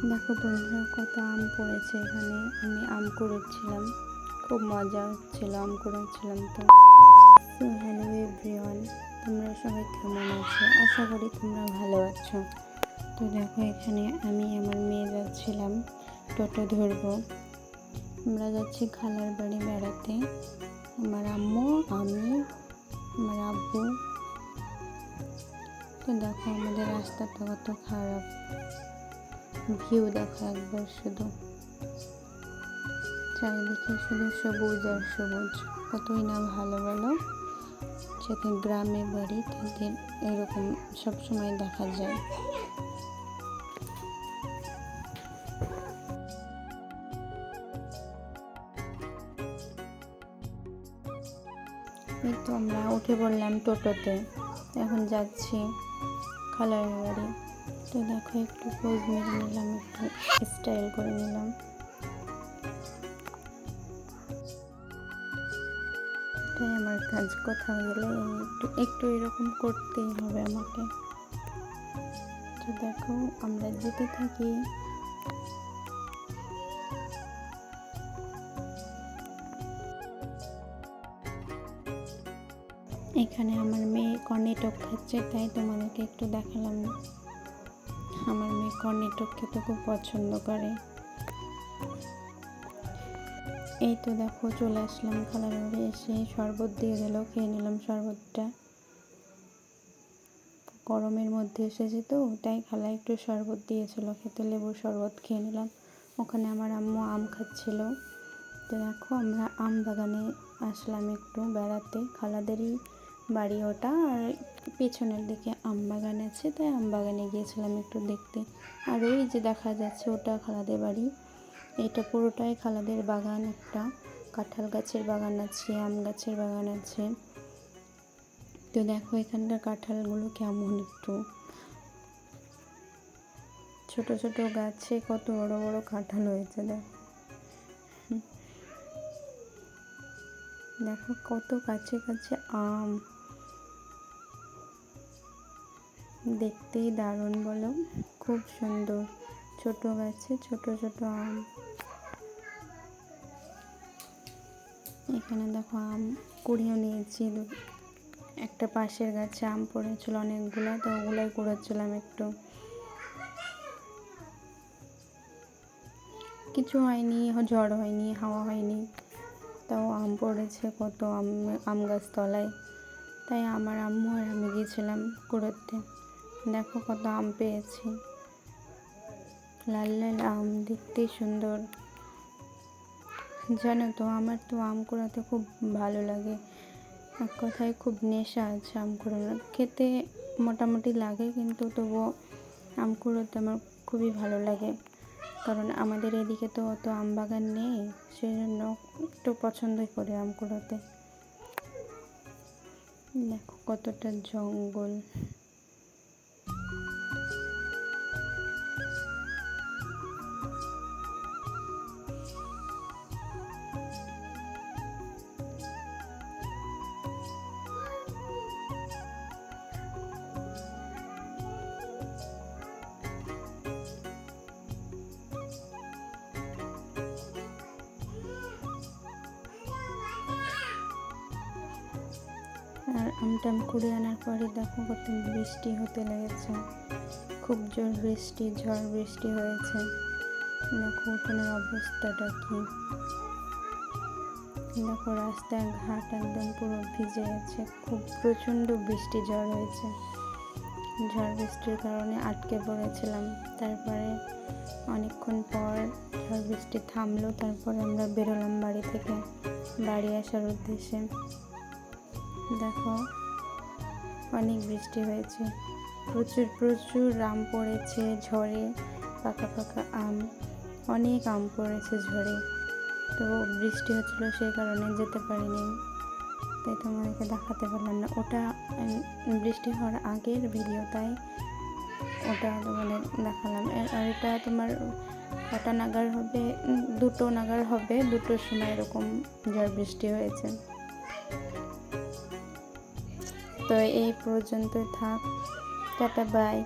দেখো বন্ধুরা, কত আম পড়েছে এখানে। আমি আম কুড়াচ্ছিলাম, খুব মজা হচ্ছিল আম কুড়াচ্ছিলাম। তো হ্যালো এভরিওয়ান, তোমরা সবাই কেমন আছো? আশা করি তোমরা ভালো আছো। তো দেখো, এখানে আমি আমার মেয়ে যাচ্ছিলাম, টোটো ধরবো। আমরা যাচ্ছি খালার বাড়ি বেড়াতে। আমার আম্মু, আমি, আমার আব্বু। তো দেখো আমাদের রাস্তাটা কত খারাপ, ভিউ দেখো একবার, শুধু চারিদিকে শুধু সবুজ আর সবুজ। কতই না ভালো বলো, যাতে গ্রামে বাড়ি তাদের এরকম সবসময় দেখা যায়। এই তো আমরা উঠে পড়লাম টোটোতে, এখন যাচ্ছি খালার বাড়ি। তো দেখো একটু পোজ মেরে নিলাম, একটু স্টাইল করে নিলাম। এটাই আমার কাজ, কোথাও গেলে একটু এরকম করতেই হবে আমাকে। তো দেখো আমরা যেতে থাকি। এখানে আমার মেয়ে কর্নেটক খাচ্ছে, তাই তোমাদেরকে একটু দেখালাম। আমার মেয়ে কর্নেটক খেতে খুব পছন্দ করে। এই তো দেখো চলে আসলাম খালার বাড়ি। এসে শরবত দিয়ে দিল, খেয়ে নিলাম শরবতটা। গরমের মধ্যে এসেছে তো, তাই খালা একটু শরবত দিয়েছিল খেতে, লেবুর শরবত খেয়ে নিলাম। ওখানে আমার আম্মু আম খাচ্ছিল। তো দেখো আমরা আম বাগানে আসলাম একটু বেড়াতে। খালাদেরই বাড়ি ওটা, আর পেছনের দিকে আম বাগান আছে, তাই আম বাগানে গিয়েছিলাম একটু দেখতে। আর ওই যে দেখা যাচ্ছে ওটা খালাদের বাড়ি। এটা পুরোটাই খালাদের বাগান। একটা কাঁঠাল গাছের বাগান আছে, আম গাছের বাগান আছে। তো দেখো এখানকার কাঁঠালগুলো কেমন, একটু ছোট ছোট গাছে কত বড় বড় কাঁঠাল হয়েছে। দেখো কত কাছে কাছে আম, দেখতেই দারুণ বলো, খুব সুন্দর। ছোট গাছে ছোট ছোট আম। এখানে দেখো আম কুড়িয়ে নিয়েছি। একটা পাশের গাছে আম পড়েছিল অনেকগুলো, তো ওগুলাই কুড়াচ্ছিলাম একটু। কিছু হয়নি, ঝড় হয়নি, হাওয়া হয়নি, তাও আম পড়েছে কত আম গাছ তলায়। তাই আমার আম্মু আর আমি গিয়েছিলাম কুড়োতে। দেখো কত আম পেয়েছি, লাল লাল আম, দেখতেই সুন্দর। জানো তো, আমার তো আম কুড়াতে খুব ভালো লাগে। এক কথায় খুব নেশা আছে আম কুড়ানোর। খেতে মোটামুটি লাগে, কিন্তু তবুও আম কুড়োতে আমার খুবই ভালো লাগে। কারণ আমাদের এদিকে তো অত আম বাগান নেই, সেই জন্য একটু পছন্দই করি আম কুড়াতে। দেখো কতটা জঙ্গল। আর আমটাম কুড়িয়ে আনার পরে দেখো কত বৃষ্টি হতে লেগেছে, খুব জোর বৃষ্টি, ঝড় বৃষ্টি হয়েছে। দেখো উঠোনের অবস্থাটা কি, দেখো রাস্তাঘাট একদম পুরো ভিজে গেছে। খুব প্রচণ্ড বৃষ্টি ঝড় হয়েছে। ঝড় বৃষ্টির কারণে আটকে পড়েছিলাম। তারপরে অনেকক্ষণ পর ঝড় বৃষ্টি থামলো, তারপরে আমরা বেরোলাম বাড়ি থেকে বাড়ি আসার উদ্দেশ্যে। দেখো অনেক বৃষ্টি হয়েছে, প্রচুর প্রচুর আম পড়েছে ঝড়ে, পাকা পাকা আম, অনেক আম পড়েছে ঝড়ে। তো বৃষ্টি হচ্ছিলো, সেই কারণে যেতে পারিনি, তাই তোমাদেরকে দেখাতে পারলাম না। ওটা বৃষ্টি হওয়ার আগের ভিডিও, তাই ওটা তোমাদের দেখালাম। আর এটা তোমার কটা নাগার হবে, 2টো নাগার হবে, 2টোর সময় এরকম ঝড় বৃষ্টি হয়েছে। তো এই পর্যন্ত থাক, টাটা বাই।